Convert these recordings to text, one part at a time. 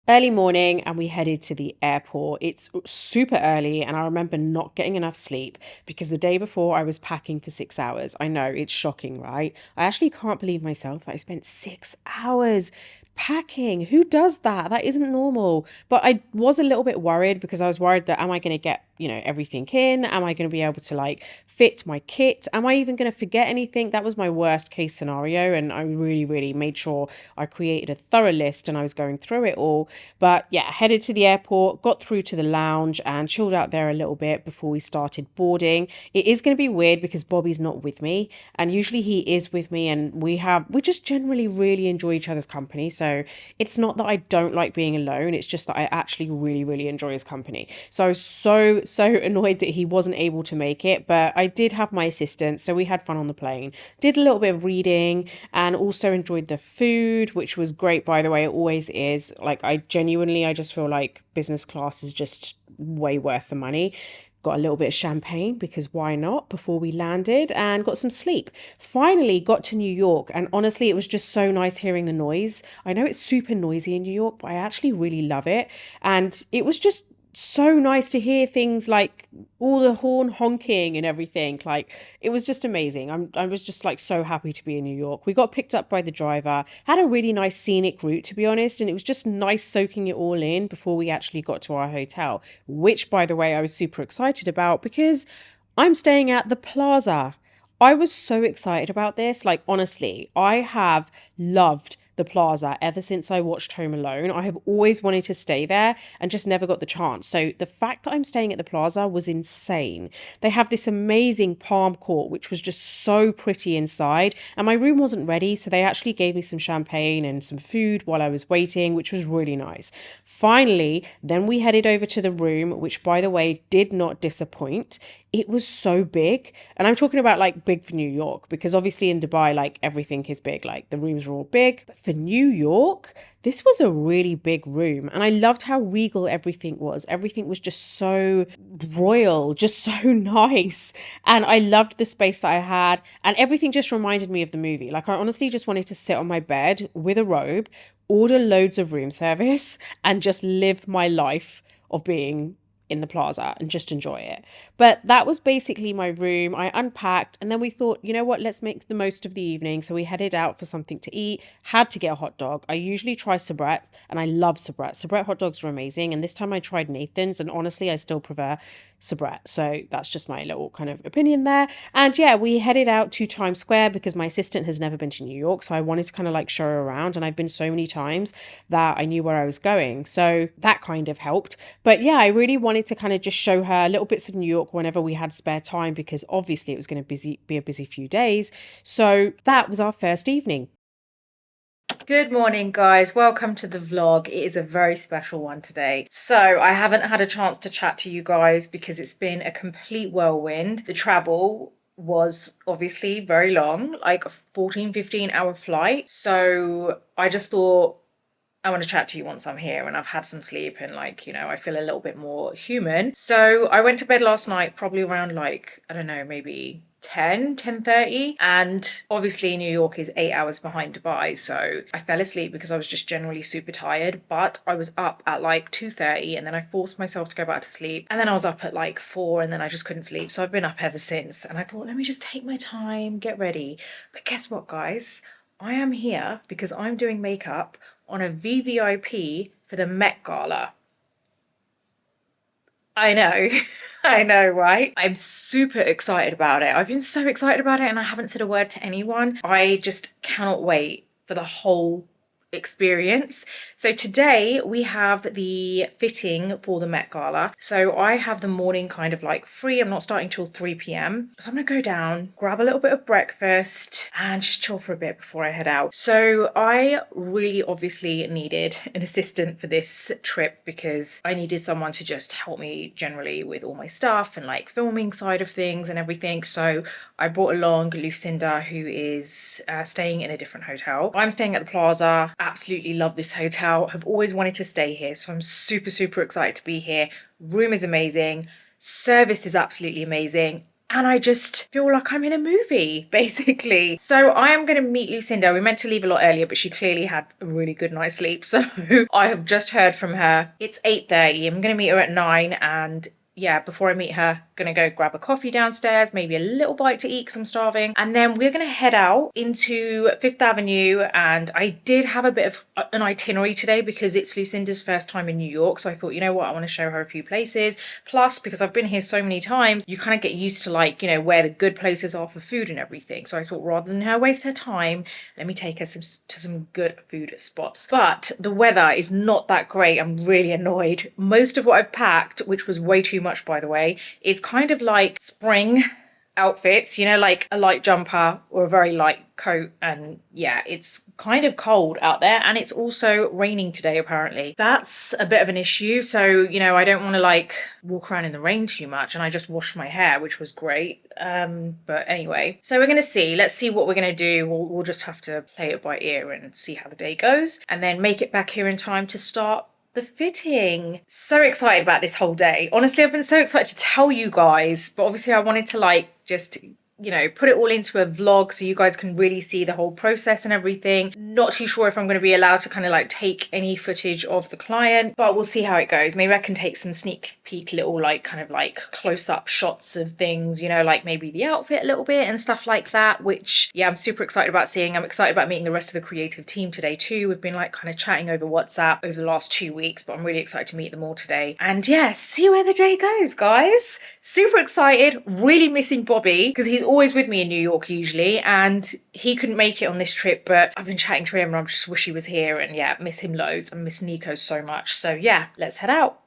Early morning, and we headed to the airport. It's super early, and I remember not getting enough sleep because the day before I was packing for 6 hours. I know it's shocking, right? I actually can't believe myself that I spent 6 hours packing. Who does that? That isn't normal. But I was a little bit worried because I was worried that am I going to get, everything in? Am I going to be able to fit my kit? Am I even going to forget anything? That was my worst case scenario. And I really, really made sure I created a thorough list and I was going through it all. But yeah, headed to the airport, got through to the lounge and chilled out there a little bit before we started boarding. It is going to be weird because Bobby's not with me, and usually he is with me, and we just generally really enjoy each other's company. So it's not that I don't like being alone, it's just that I actually really, really enjoy his company. So I was so annoyed that he wasn't able to make it, but I did have my assistant, so we had fun on the plane. Did a little bit of reading and also enjoyed the food, which was great, by the way. It always is. I just feel like business class is just way worth the money. Got a little bit of champagne because why not before we landed, and got some sleep. Finally got to New York, and honestly, it was just so nice hearing the noise. I know it's super noisy in New York, but I actually really love it. And it was just so nice to hear things like all the horn honking and everything. Like, it was just amazing. I was just so happy to be in New York. We got picked up by the driver, had a really nice scenic route, to be honest, and it was just nice soaking it all in before we actually got to our hotel, which, by the way, I was super excited about because I'm staying at the Plaza. I was so excited about this. Like, honestly, I have loved the Plaza ever since I watched Home Alone. I have always wanted to stay there and just never got the chance. So the fact that I'm staying at the Plaza was insane. They have this amazing palm court, which was just so pretty inside. And my room wasn't ready, so they actually gave me some champagne and some food while I was waiting, which was really nice. Finally, then we headed over to the room, which, by the way, did not disappoint. It was so big. And I'm talking about big for New York, because obviously in Dubai, everything is big. Like, the rooms are all big. But for New York, this was a really big room. And I loved how regal everything was. Everything was just so royal, just so nice. And I loved the space that I had. And everything just reminded me of the movie. Like, I honestly just wanted to sit on my bed with a robe, order loads of room service, and just live my life of being in the Plaza and just enjoy it. But that was basically my room. I unpacked, and then we thought, you know what, let's make the most of the evening. So we headed out for something to eat, had to get a hot dog. I usually try SURRATT, and I love SURRATT. SURRATT hot dogs are amazing. And this time I tried Nathan's, and honestly, I still prefer SURRATT. So that's just my little kind of opinion there. And yeah, we headed out to Times Square because my assistant has never been to New York. So I wanted to kind of show her around. And I've been so many times that I knew where I was going. So that kind of helped. But yeah, I really wanted to kind of just show her little bits of New York whenever we had spare time, because obviously it was going to be a busy few days. So that was our first evening. Good morning, guys. Welcome to the vlog. It is a very special one today. So, I haven't had a chance to chat to you guys because it's been a complete whirlwind. The travel was obviously very long, like a 14-15 hour flight. So, I just thought I want to chat to you once I'm here and I've had some sleep and I feel a little bit more human. So I went to bed last night probably around I don't know, maybe 10:30, and obviously New York is 8 hours behind Dubai, so I fell asleep because I was just generally super tired. But I was up at 2:30, and then I forced myself to go back to sleep, and then I was up at 4, and then I just couldn't sleep. So I've been up ever since, and I thought, let me just take my time, get ready. But guess what, guys? I am here because I'm doing makeup on a VVIP for the Met Gala. I know. I know, right? I'm super excited about it. I've been so excited about it and I haven't said a word to anyone. I just cannot wait for the whole experience. So today we have the fitting for the Met Gala. So I have the morning kind of free. I'm not starting till 3 p.m. So I'm gonna go down, grab a little bit of breakfast and just chill for a bit before I head out. So I really obviously needed an assistant for this trip because I needed someone to just help me generally with all my stuff and filming side of things and everything. So I brought along Lucinda, who is staying in a different hotel. I'm staying at the Plaza. Absolutely love this hotel. Have always wanted to stay here, so I'm super excited to be here. Room is amazing. Service is absolutely amazing. and I just feel like I'm in a movie, basically. So I am going to meet Lucinda. We meant to leave a lot earlier, but she clearly had a really good night's sleep. So I have just heard from her. It's 8:30. I'm going to meet her at 9, and yeah, before I meet her, gonna go grab a coffee downstairs, maybe a little bite to eat because I'm starving. And then we're gonna head out into Fifth Avenue. And I did have a bit of an itinerary today because it's Lucinda's first time in New York. So I thought, you know what, I want to show her a few places. Plus, because I've been here so many times, you kind of get used to, like, you know, where the good places are for food and everything. So I thought, rather than her waste her time, let me take her to some good food spots. But the weather is not that great. I'm really annoyed. Most of what I've packed, which was way too much, by the way, is kind of like spring outfits, you know, like a light jumper or a very light coat. And yeah, it's kind of cold out there, and it's also raining today apparently. That's a bit of an issue. So, you know, I don't want to like walk around in the rain too much, and I just washed my hair, which was great. But anyway, so we're gonna see, let's see what we're gonna do. We'll just have to play it by ear and see how the day goes, and then make it back here in time to start the fitting. So excited about this whole day. Honestly, I've been so excited to tell you guys, but obviously I wanted to like just, you know, put it all into a vlog so you guys can really see the whole process and everything. Not too sure if I'm going to be allowed to kind of like take any footage of the client, but we'll see how it goes. Maybe I can take some sneak peek little like kind of like close-up shots of things, you know, like maybe the outfit a little bit and stuff like that, which yeah, I'm super excited about seeing. I'm excited about meeting the rest of the creative team today too. We've been like kind of chatting over WhatsApp over the last 2 weeks, but I'm really excited to meet them all today. And yeah, see where the day goes, guys. Super excited, really missing Bobby because he's always with me in New York usually, and he couldn't make it on this trip, but I've been chatting to him and I just wish he was here, and yeah, miss him loads and miss Nico so much. So yeah, let's head out.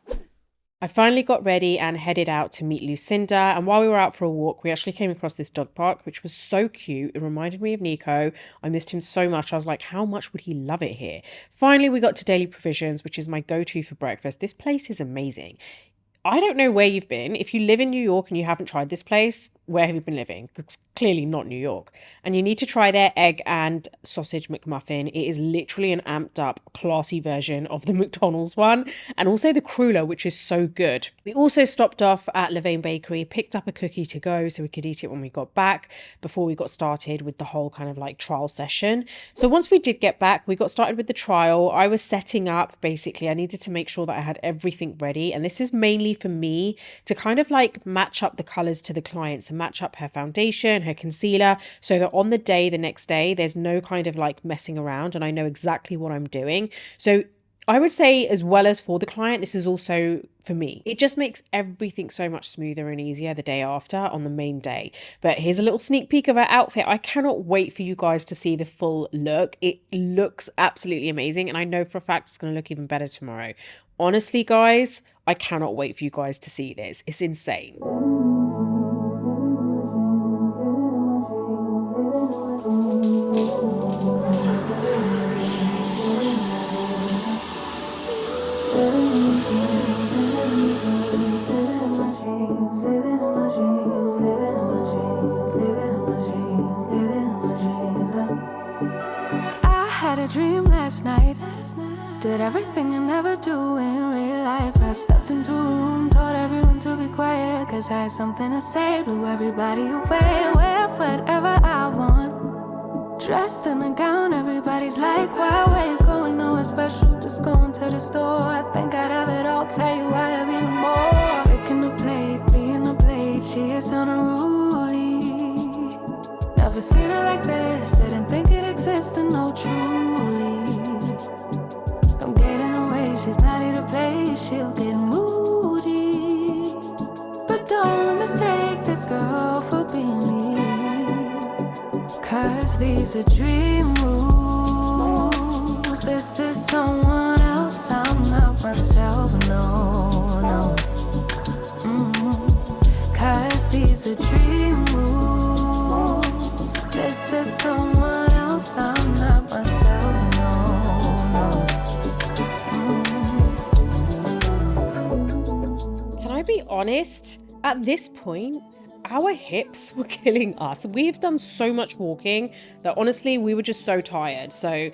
I finally got ready and headed out to meet Lucinda, and while we were out for a walk, we actually came across this dog park, which was so cute. It reminded me of Nico. I missed him so much. I was like, how much would he love it here? Finally, we got to Daily Provisions, which is my go-to for breakfast. This place is amazing. I don't know where you've been. If you live in New York and you haven't tried this place, where have you been living? It's clearly not New York. And you need to try their egg and sausage McMuffin. It is literally an amped up, classy version of the McDonald's one. And also the cruller, which is so good. We also stopped off at Levain Bakery, picked up a cookie to go so we could eat it when we got back before we got started with the whole kind of like trial session. So once we did get back, we got started with the trial. I was setting up, basically, I needed to make sure that I had everything ready. And this is mainly for me to kind of like match up the colors to the client, so match up her foundation, her concealer, so that on the day, the next day, there's no kind of like messing around and I know exactly what I'm doing. So I would say, as well as for the client, this is also for me. It just makes everything so much smoother and easier the day after on the main day. But here's a little sneak peek of her outfit. I cannot wait for you guys to see the full look. It looks absolutely amazing, and I know for a fact it's going to look even better tomorrow. Honestly, guys, I cannot wait for you guys to see this. It's insane. Had a dream last night. Did everything I never do in real life. I stepped into a room, told everyone to be quiet, cause I had something to say. Blew everybody away, wear whatever I want. Dressed in a gown, everybody's like, why, where you going? Nowhere special, just going to the store. I think I'd have it all, tell you I have even more. Picking a plate, being a plate, she is unruly. Never seen her like this, didn't think it existed, no truly. Don't get in her way, she's not here to play, she'll get moody. But don't mistake this girl for being me, cause these are dream rules. This is someone else, I'm not myself, no, no. Cause these are dream rules. This is someone else, I'm not myself, no, no. Can I be honest? At this point, our hips were killing us. We've done so much walking that honestly, we were just so tired. So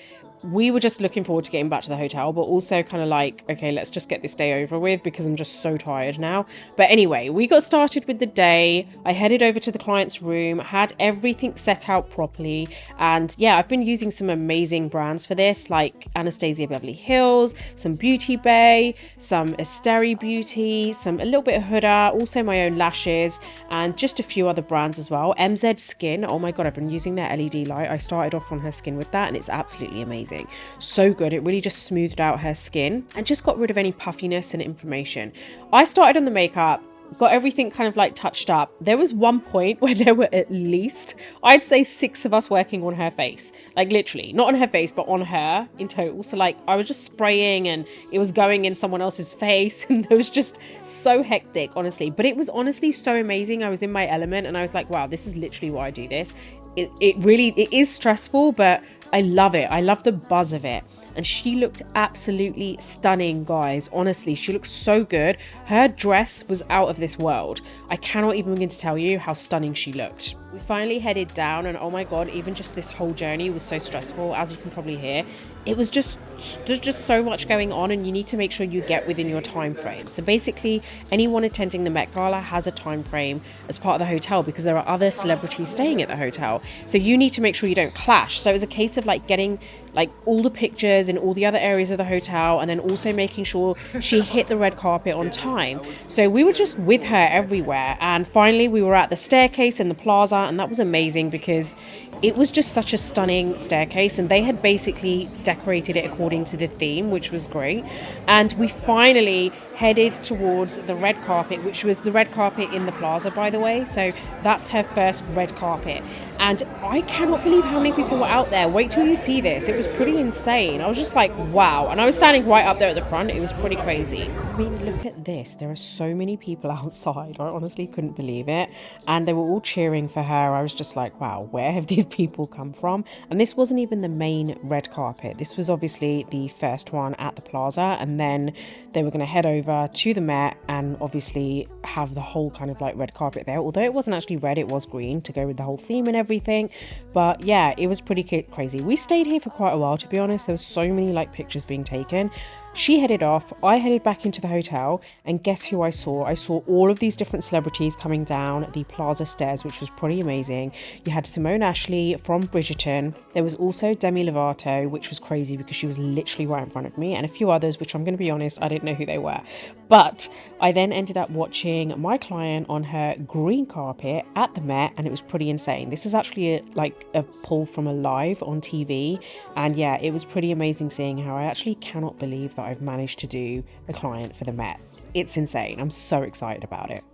we were just looking forward to getting back to the hotel, but also kind of like, okay, let's just get this day over with because I'm just so tired now. But anyway, we got started with the day. I headed over to the client's room, had everything set out properly. And yeah, I've been using some amazing brands for this, like Anastasia Beverly Hills, some Beauty Bay, some Esteri Beauty, a little bit of Huda, also my own lashes, and just a few other brands as well. MZ Skin, oh my god, I've been using their LED light. I started off on her skin with that and it's absolutely amazing. So good. It really just smoothed out her skin and just got rid of any puffiness and inflammation. I started on the makeup, got everything kind of like touched up. There was one point where there were at least, I'd say 6 of us working on her face, like literally not on her face but on her in total. So like I was just spraying and it was going in someone else's face and it was just so hectic, honestly. But it was honestly so amazing. I was in my element and I was like, wow, this is literally why I do this. It is stressful, but I love it. I love the buzz of it. And she looked absolutely stunning, guys. Honestly, she looked so good. Her dress was out of this world. I cannot even begin to tell you how stunning she looked. We finally headed down and oh my god, even just this whole journey was so stressful, as you can probably hear. It was just, there's just so much going on and you need to make sure you get within your time frame. So basically, anyone attending the Met Gala has a time frame as part of the hotel because there are other celebrities staying at the hotel. So you need to make sure you don't clash. So it was a case of like getting like all the pictures in all the other areas of the hotel and then also making sure she hit the red carpet on time. So we were just with her everywhere, and finally we were at the staircase in the plaza, and that was amazing because it was just such a stunning staircase and they had basically decorated it according to the theme, which was great. And we finally headed towards the red carpet, which was the red carpet in the plaza, by the way. So that's her first red carpet. And I cannot believe how many people were out there. Wait till you see this. It was pretty insane. I was just like, wow. And I was standing right up there at the front. It was pretty crazy. I mean, look at this. There are so many people outside. I honestly couldn't believe it. And they were all cheering for her. I was just like, wow, where have these people come from? And this wasn't even the main red carpet. This was obviously the first one at the plaza. And then they were going to head over to the Met and obviously have the whole kind of like red carpet there. Although it wasn't actually red, it was green to go with the whole theme and everything. But yeah, it was pretty crazy. We stayed here for quite a while, to be honest. There was so many like pictures being taken. She headed off, I headed back into the hotel, and guess who I saw? I saw all of these different celebrities coming down the plaza stairs, which was pretty amazing. You had Simone Ashley from Bridgerton. There was also Demi Lovato, which was crazy because she was literally right in front of me, and a few others, which I'm going to be honest, I didn't know who they were. But I then ended up watching my client on her green carpet at the Met, and it was pretty insane. This is actually a pull from a live on TV, and yeah, it was pretty amazing seeing how I actually cannot believe that I've managed to do a client for the Met. It's insane. I'm so excited about it.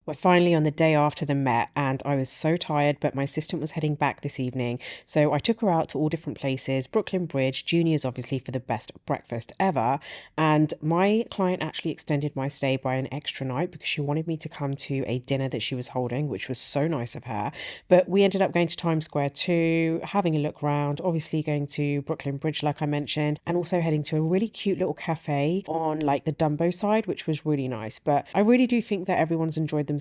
We're finally on the day after the Met and I was so tired, but my assistant was heading back this evening. So I took her out to all different places, Brooklyn Bridge, Junior's obviously for the best breakfast ever. And my client actually extended my stay by an extra night because she wanted me to come to a dinner that she was holding, which was so nice of her. But we ended up going to Times Square too, having a look around, obviously going to Brooklyn Bridge, like I mentioned, and also heading to a really cute little cafe on like the Dumbo side, which was really nice. But I really do think that everyone's enjoyed themselves,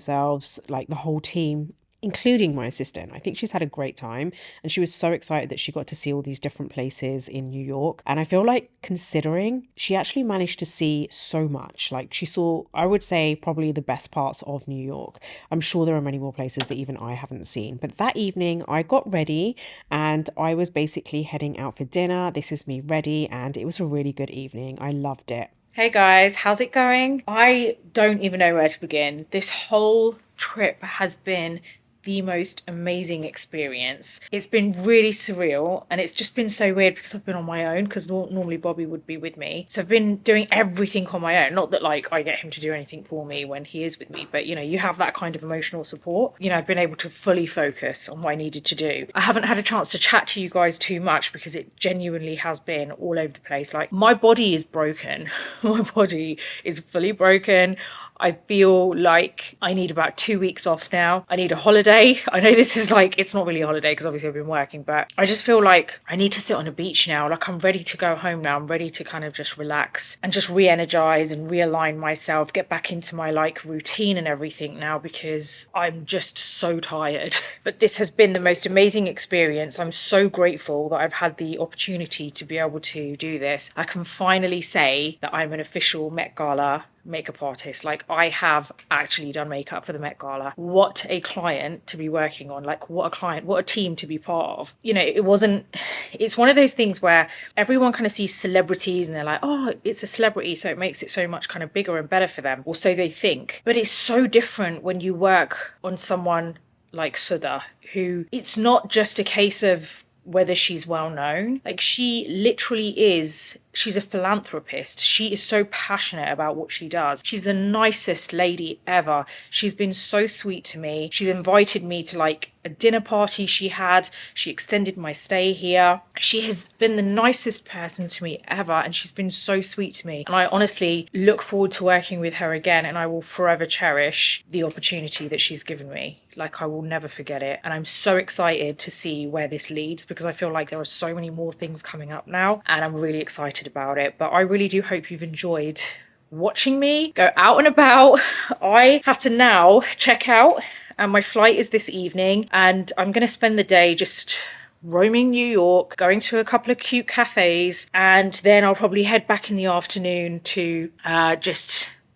like the whole team, including my assistant. I think she's had a great time and she was so excited that she got to see all these different places in New York. And I feel like, considering she actually managed to see so much, like she saw, I would say, probably the best parts of New York. I'm sure there are many more places that even I haven't seen. But that evening I got ready and I was basically heading out for dinner. This is me ready, and it was a really good evening. I loved it. Hey guys, how's it going? I don't even know where to begin. This whole trip has been the most amazing experience. It's been really surreal and it's just been so weird because I've been on my own, because normally Bobby would be with me. So I've been doing everything on my own. Not that like I get him to do anything for me when he is with me, but you know, you have that kind of emotional support. You know, I've been able to fully focus on what I needed to do. I haven't had a chance to chat to you guys too much because it genuinely has been all over the place. Like, my body is broken. My body is fully broken. I feel like I need about 2 weeks off now. I need a holiday. I know this is like, it's not really a holiday because obviously I've been working, but I just feel like I need to sit on a beach now. Like I'm ready to go home now. I'm ready to kind of just relax and just re-energize and realign myself, get back into my like routine and everything now because I'm just so tired. But this has been the most amazing experience. I'm so grateful that I've had the opportunity to be able to do this. I can finally say that I'm an official Met Gala makeup artist. Like I have actually done makeup for the Met Gala. What a client to be working on. Like what a client, what a team to be part of. You know, it's one of those things where everyone kind of sees celebrities and they're like, oh, it's a celebrity, so it makes it so much kind of bigger and better for them, or so they think. But it's so different when you work on someone like SURRATT, who it's not just a case of whether she's well known. Like she literally is, she's a philanthropist. She is so passionate about what she does. She's the nicest lady ever. She's been so sweet to me. She's invited me to like a dinner party she had. She extended my stay here. She has been the nicest person to me ever, and she's been so sweet to me. And I honestly look forward to working with her again, and I will forever cherish the opportunity that she's given me. Like I will never forget it. And I'm so excited to see where this leads because I feel like there are so many more things coming up now and I'm really excited about it. But I really do hope you've enjoyed watching me go out and about. I have to now check out and my flight is this evening and I'm going to spend the day just roaming New York, going to a couple of cute cafes, and then I'll probably head back in the afternoon to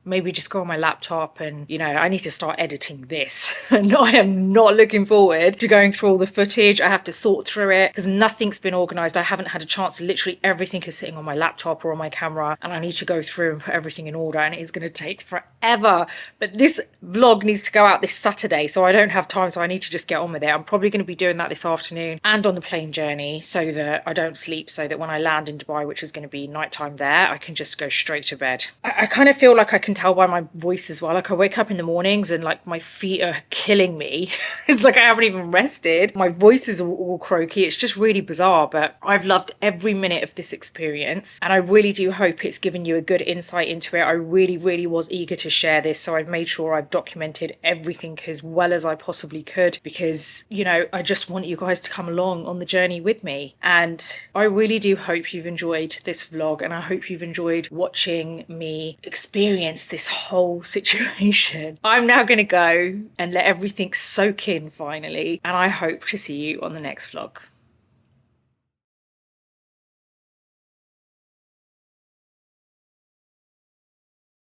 maybe just go on my laptop and, you know, I need to start editing this. And I am not looking forward to going through all the footage. I have to sort through it because nothing's been organized. I haven't had a chance. Literally everything is sitting on my laptop or on my camera and I need to go through and put everything in order and it is going to take forever. But this vlog needs to go out this Saturday, so I don't have time, so I need to just get on with it. I'm probably going to be doing that this afternoon and on the plane journey so that I don't sleep, so that when I land in Dubai, which is going to be nighttime there, I can just go straight to bed. I kind of feel like I can tell by my voice as well. Like I wake up in the mornings and like my feet are killing me. It's like I haven't even rested. My voice is all croaky. It's just really bizarre, but I've loved every minute of this experience and I really do hope it's given you a good insight into it. I really, really was eager to share this, so I've made sure I've documented everything as well as I possibly could because, you know, I just want you guys to come along on the journey with me. And I really do hope you've enjoyed this vlog and I hope you've enjoyed watching me experience this whole situation. I'm now going to go and let everything soak in finally, and I hope to see you on the next vlog.